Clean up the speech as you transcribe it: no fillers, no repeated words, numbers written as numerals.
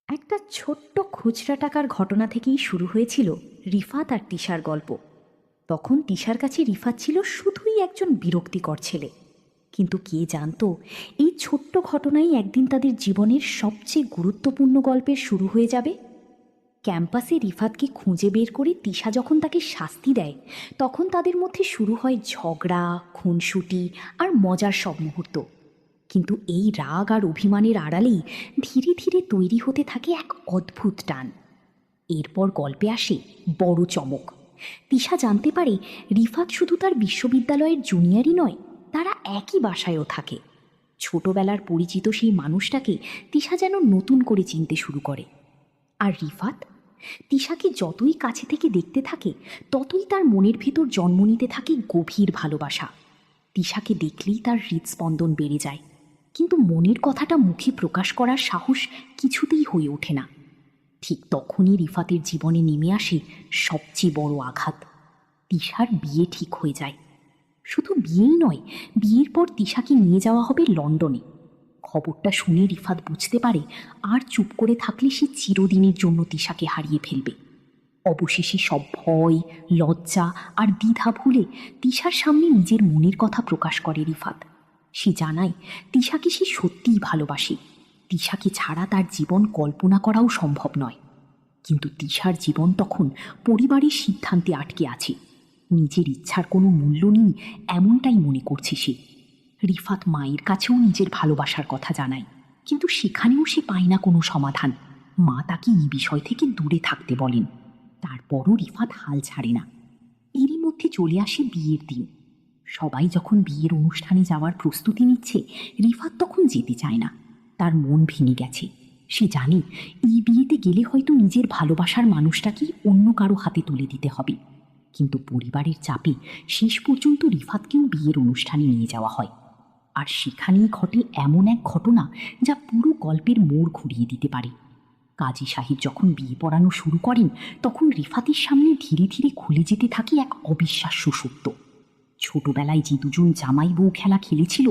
একটা ছোট্ট খুচরা টাকার ঘটনা থেকেই শুরু হয়েছিল রিফাত আর তিশার গল্প। তখন তিশার কাছে রিফাত ছিল শুধুই একজন বিরক্তিকর ছেলে, কিন্তু কে জানতো এই ছোট্ট ঘটনাই একদিন তাদের জীবনের সবচেয়ে গুরুত্বপূর্ণ গল্পের শুরু হয়ে যাবে। ক্যাম্পাসে রিফাতকে খুঁজে বের করে তিশা যখন তাকে শাস্তি দেয়, তখন তাদের মধ্যে শুরু হয় ঝগড়া, খুনসুটি আর মজার সব মুহূর্ত। কিন্তু এই রাগ আর অভিমানের আড়ালেই ধীরে ধীরে তৈরি হতে থাকে এক অদ্ভুত টান। এরপর গল্পে আসে বড় চমক। তিশা জানতে পারে রিফাত শুধু তার বিশ্ববিদ্যালয়ের জুনিয়রই নয়, তারা একই বাসায়ও থাকে। ছোটবেলার পরিচিত সেই মানুষটাকে তিশা যেন নতুন করে চিনতে শুরু করে। আর রিফাত তিশাকে যতই কাছে থেকে দেখতে থাকে, ততই তার মনের ভেতর জন্ম নিতে থাকে গভীর ভালোবাসা। তিশাকে দেখলেই তার হৃদস্পন্দন বেড়ে যায়, কিন্তু মনের কথাটা মুখে প্রকাশ করার সাহস কিছুতেই হয়ে ওঠে না। ঠিক তখনই রিফাতের জীবনে নেমে আসে সবচেয়ে বড় আঘাত। তিশার বিয়ে ঠিক হয়ে যায়। শুধু বিয়েই নয়, বিয়ের পর তিশাকে নিয়ে যাওয়া হবে লন্ডনে। খবরটা শুনে রিফাত বুঝতে পারে আর চুপ করে থাকলে সে চিরদিনের জন্য তিশাকে হারিয়ে ফেলবে। অবশেষে সব ভয়, লজ্জা আর দ্বিধা ভুলে তিশার সামনে নিজের মনের কথা প্রকাশ করে রিফাত। সে জানায় তিশাকে সে সত্যিই ভালোবাসে। তিশাকে ছাড়া তার জীবন কল্পনা করাও সম্ভব নয়। কিন্তু তিশার জীবন তখন পরিবারের সিদ্ধান্তে আটকে আছে। নিজের ইচ্ছার কোনো মূল্য নেই এমনটাই মনে করছে সে। রিফাত মায়ের কাছেও নিজের ভালোবাসার কথা জানায়, কিন্তু সেখানেও সে পায় না কোনো সমাধান। মা তাকে এই বিষয় থেকে দূরে থাকতে বলেন। তারপরও রিফাত হাল ছাড়ে না। এরই মধ্যে চলে আসে বিয়ের দিন। সবাই যখন বিয়ের অনুষ্ঠানে যাওয়ার প্রস্তুতি নিচ্ছে, রিফাত তখন যেতে চায় না। তার মন ভেঙে গেছে। সে জানে এই বিয়েতে গেলে হয়তো নিজের ভালোবাসার মানুষটাকেই অন্য কারো হাতে তুলে দিতে হবে। কিন্তু পরিবারের চাপে শেষ পর্যন্ত রিফাতকেও বিয়ের অনুষ্ঠানে নিয়ে যাওয়া হয়। আর সেখানেই ঘটে এমন এক ঘটনা যা পুরো গল্পের মোড় ঘুরিয়ে দিতে পারে। কাজী সাহেব যখন বিয়ে পড়ানো শুরু করেন, তখন রিফাতের সামনে ধীরে ধীরে খুলে যেতে থাকে এক অবিশ্বাস্য সত্য। ছোটবেলায় যে দুজন জামাই বউ খেলা খেলেছিল,